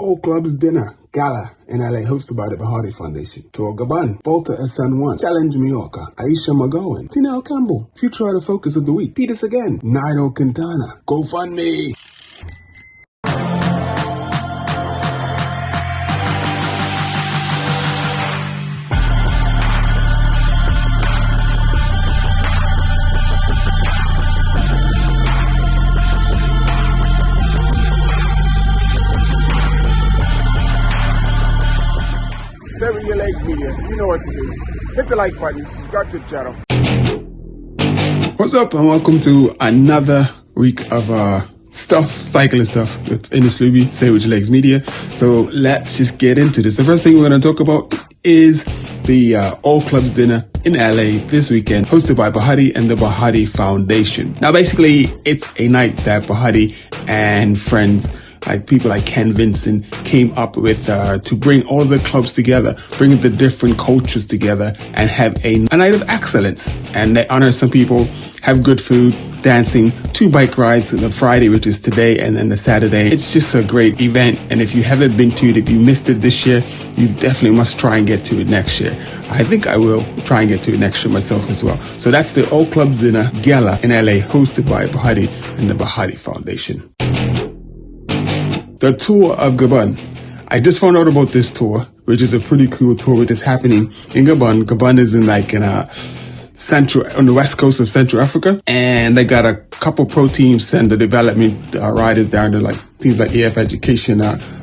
All Clubs Dinner Gala in LA, hosted by the Bahati Foundation. Tour Gabon, Volta at San Juan, Challenge Mallorca, Aisha Magowan, Tina Campbell, Future the Focus of the Week, Peters again, Nairo Quintana, GoFundMe. SIWYL Media, you know what to do. Hit the like button, subscribe to the channel. What's up and welcome to another week of cycling stuff with SIWYL Media. So let's just get into this. The first thing we're going to talk about is the All Clubs Dinner in LA this weekend, hosted by Bahati and the Bahati Foundation. Now basically it's a night that Bahati and friends, like people like Ken Vincent, came up with to bring all the clubs together, bring the different cultures together and have a night of excellence. And they honor some people, have good food, dancing, 2 bike rides, the Friday, which is today, and then the Saturday. It's just a great event. And if you haven't been to it, if you missed it this year, you definitely must try and get to it next year. I think I will try and get to it next year myself as well. So that's the All Clubs Dinner Gala in LA, hosted by Bahati and the Bahati Foundation. The tour of Gabon. I just found out about this tour, which is a pretty cool tour, which is happening in Gabon. Gabon is in on the west coast of Central Africa, and they got a couple pro teams and the development riders down there, like teams like EF Education,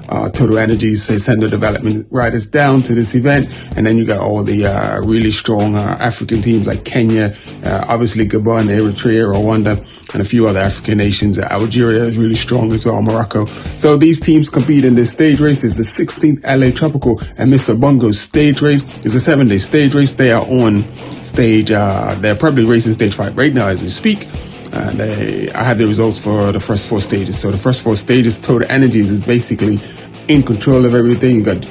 Total Energies. They send the development riders down to this event, and then you got all the really strong African teams like Kenya, obviously Gabon, Eritrea, Rwanda, and a few other African nations. Algeria is really strong as well, Morocco. So these teams compete in this stage race. It's the 16th LA Tropical and Mr. Bongo's stage race. It's a 7-day stage race. They are on stage, they're probably racing stage 5 right now as we speak. I have the results for the first 4 stages. So the first 4 stages, Total Energies is basically in control of everything. You got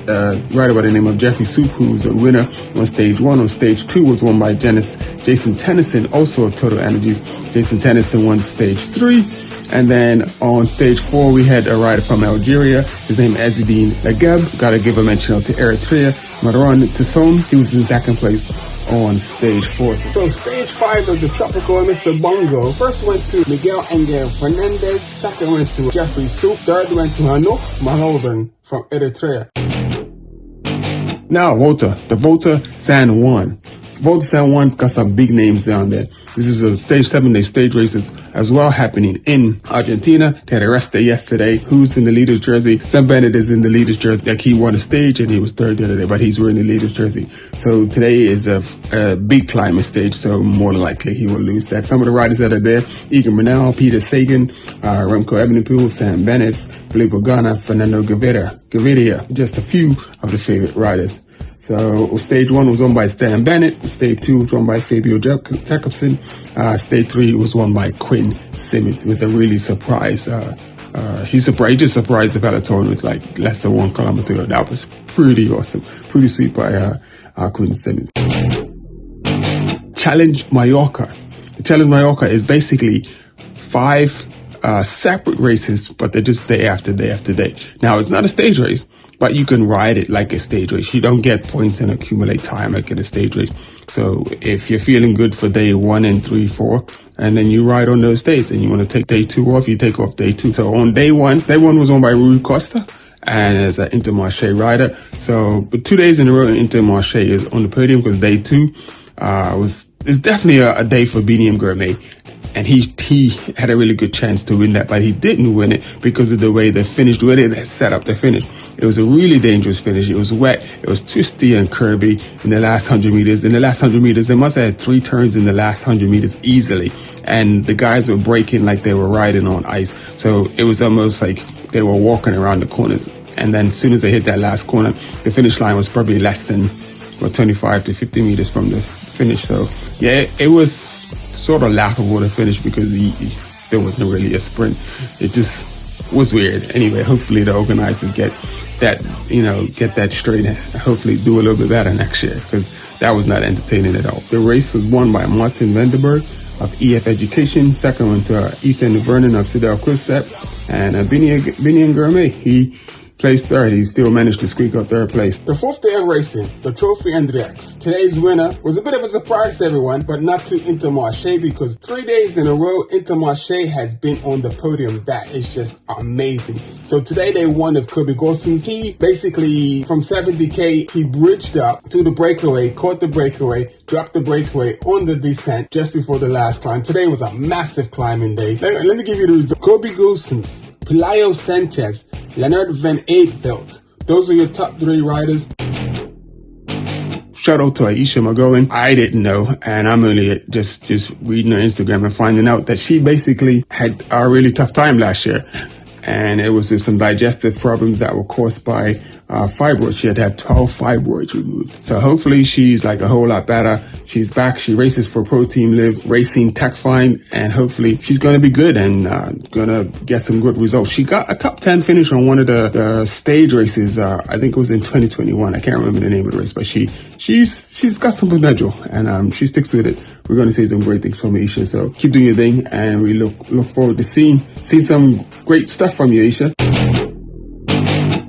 rider by the name of Jeffrey Soup, who's a winner on stage 1. On stage 2 was won by Jason Tennyson, also of Total Energies. Jason Tennyson won stage 3. And then on stage 4, we had a rider from Algeria. His name is Azzedine Lagab. Gotta give a mention out to Eritrea. Marouane Tisson, he was in 2nd place on stage 4. So stage 5 of the Tropical and Mr. Bongo. First went to Miguel Angel Fernandez. Second went to Jeffrey Soup. Third went to Hanok Malhoven from Eritrea. Now the Volta San Juan. Volta San Juan's got some big names down there. This is a 7-day stage races as well happening in Argentina. They had a rest day yesterday. Who's in the leader's jersey? Sam Bennett is in the leader's jersey. Like, he won a stage and he was 3rd the other day, but he's wearing the leader's jersey. So today is a big climbing stage, so more than likely he will lose that. Some of the riders that are there: Egan Bernal, Peter Sagen, Remco Evenepoel, Sam Bennett, Filippo Ganna, Fernando Gaviria, just a few of the favorite riders. So stage 1 was won by Stan Bennett. Stage 2 was won by Fabio Jacobson. Stage 3 was won by Quinn Simmons with a really surprise. He just surprised the peloton with like less than 1 kilometer. That was pretty awesome. Pretty sweet by Quinn Simmons. Challenge Mallorca. The Challenge Mallorca is basically 5 separate races, but they're just day after day after day. Now, it's not a stage race, but you can ride it like a stage race. You don't get points and accumulate time like in a stage race. So if you're feeling good for day 1 and 3, 4, and then you ride on those days and you want to take day 2 off, you take off day 2. So on day 1 was owned by Rui Costa and as an Intermarché rider. So but 2 days in a row, Intermarché is on the podium because day 2 is definitely a day for BDM Gourmet. And he had a really good chance to win that, but he didn't win it because of the way they finished, the way they set up the finish. It was a really dangerous finish. It was wet. It was twisty and curvy in the last 100 meters. In the last 100 meters, they must have had 3 turns in the last 100 meters easily. And the guys were braking like they were riding on ice. So it was almost like they were walking around the corners. And then as soon as they hit that last corner, the finish line was probably less than 25 to 50 meters from the finish. So yeah, it was sort of laughable to finish because there wasn't really a sprint. It just was weird. Anyway, hopefully the organizers get that straight and hopefully do a little bit better next year because that was not entertaining at all. The race was won by Martin Vandenberg of EF Education. Second went to Ethan Vernon of Cedar Crustet, and Binian Gourmet. He placed third. He still managed to squeak out third place. The fourth day of racing, the Trophy Index. Today's winner was a bit of a surprise to everyone, but not to Intermarché, because 3 days in a row, Intermarché has been on the podium. That is just amazing. So today they won of Kobe Gosens. He basically, from 70K, he bridged up to the breakaway, caught the breakaway, dropped the breakaway on the descent just before the last climb. Today was a massive climbing day. Let me give you the result. Kobe Gosens, Pelayo Sanchez, Leonard Van Eetveld. Those are your top 3 riders. Shout out to Aisha McGowan. I didn't know, and I'm only just reading her Instagram and finding out that she basically had a really tough time last year. And it was just some digestive problems that were caused by fibroids. She had 12 fibroids removed. So hopefully she's like a whole lot better. She's back. She races for Pro Team Live Racing Tech Fine, and hopefully she's going to be good and going to get some good results. She got a top 10 finish on one of the stage races. I think it was in 2021. I can't remember the name of the race, but she's got some potential, and she sticks with it. We're going to see some great things from Aisha. So keep doing your thing, and we look forward to seeing some great stuff from you, Aisha.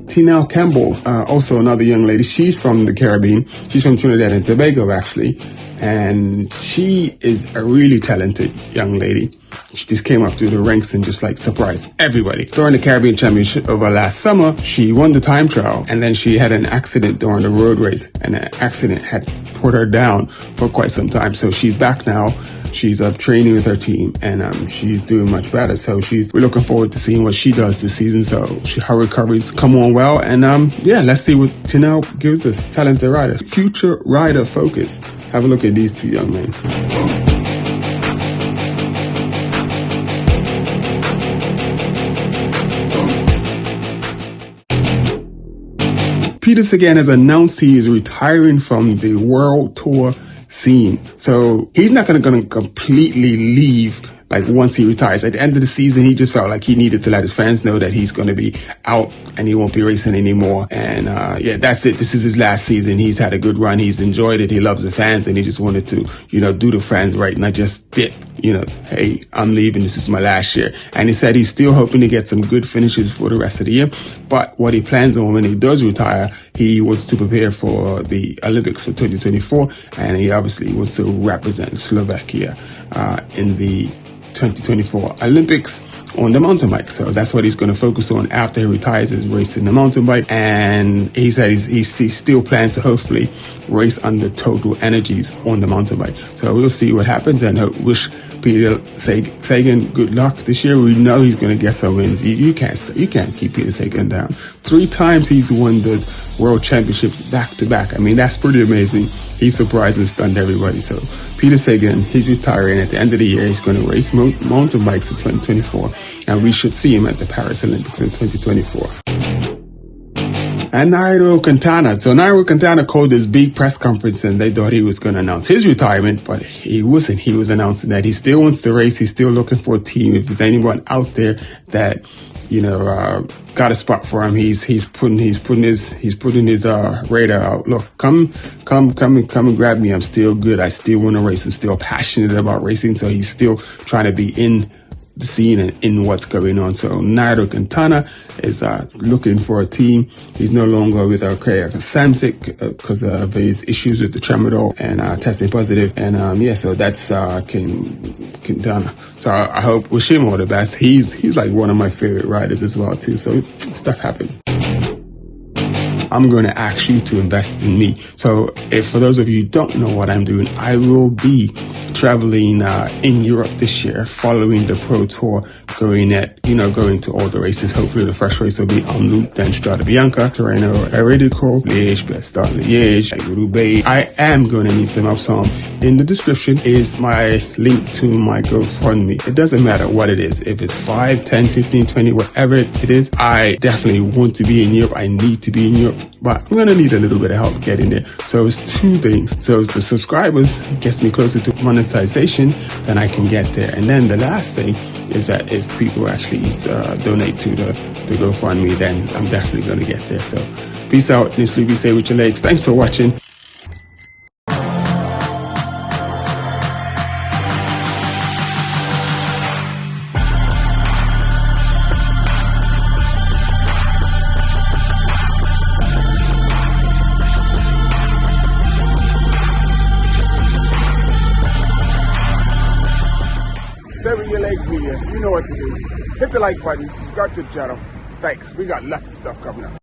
Tina Campbell, also another young lady. She's from the Caribbean. She's from Trinidad and Tobago, actually. And she is a really talented young lady. She just came up through the ranks and just like surprised everybody. During the Caribbean Championship over last summer, she won the time trial, and then she had an accident during the road race, and that accident had put her down for quite some time. So she's back now. She's training with her team, and she's doing much better. So we're looking forward to seeing what she does this season. So her recovery's come on well, and let's see what Tina gives us. Talented rider, future rider focus. Have a look at these two young men. Peter Sagan has announced he is retiring from the World Tour scene. So he's not going to completely leave like once he retires. At the end of the season, he just felt like he needed to let his fans know that he's going to be out and he won't be racing anymore. And that's it. This is his last season. He's had a good run. He's enjoyed it. He loves the fans, and he just wanted to, do the fans right, not just dip. Hey, I'm leaving. This is my last year. And he said he's still hoping to get some good finishes for the rest of the year. But what he plans on when he does retire, he wants to prepare for the Olympics for 2024. And he obviously wants to represent Slovakia in the 2024 Olympics on the mountain bike. So that's what he's going to focus on after he retires, is racing the mountain bike. And he said he still plans to hopefully race under Total Energies on the mountain bike. So we'll see what happens, and wish Peter Sagan good luck this year. We know he's going to get some wins. You can't keep Peter Sagan down. 3 times he's won the World Championships back to back. I mean, that's pretty amazing. He surprised and stunned everybody. So Peter Sagan, he's retiring at the end of the year. He's going to race mountain bikes in 2024, and we should see him at the Paris Olympics in 2024. And Nairo Quintana. So Nairo Quintana called this big press conference, and they thought he was going to announce his retirement, but he wasn't. He was announcing that he still wants to race. He's still looking for a team. If there's anyone out there that, got a spot for him, he's putting his radar out. Look, come and grab me. I'm still good. I still want to race. I'm still passionate about racing. So he's still trying to be in the scene and in what's going on. So Nairo Quintana is looking for a team. He's no longer with Samsic because of his issues with the tramadol and testing positive. And so that's Quintana. So I wish him all the best. He's like one of my favorite riders as well too. So stuff happens. I'm going to ask you to invest in me. So for those of you who don't know what I'm doing, I will be traveling in Europe this year, following the Pro Tour, going to all the races. Hopefully the first race will be en route, then Strada Bianca, Tirreno Eredico, Liège, Bastogne Liège, Roubaix. I am going to need some help. So in the description is my link to my GoFundMe. It doesn't matter what it is. If it's 5, 10, 15, 20, whatever it is, I definitely want to be in Europe. I need to be in Europe, but I'm going to need a little bit of help getting there. So it's 2 things. So it's the subscribers gets me closer to monetization, then I can get there. And then the last thing is that if people actually donate to the GoFundMe, then I'm definitely going to get there. So peace out. This is Stay with your legs. Thanks for watching. SIWYL Media. You know what to do. Hit the like button, subscribe to the channel. Thanks. We got lots of stuff coming up.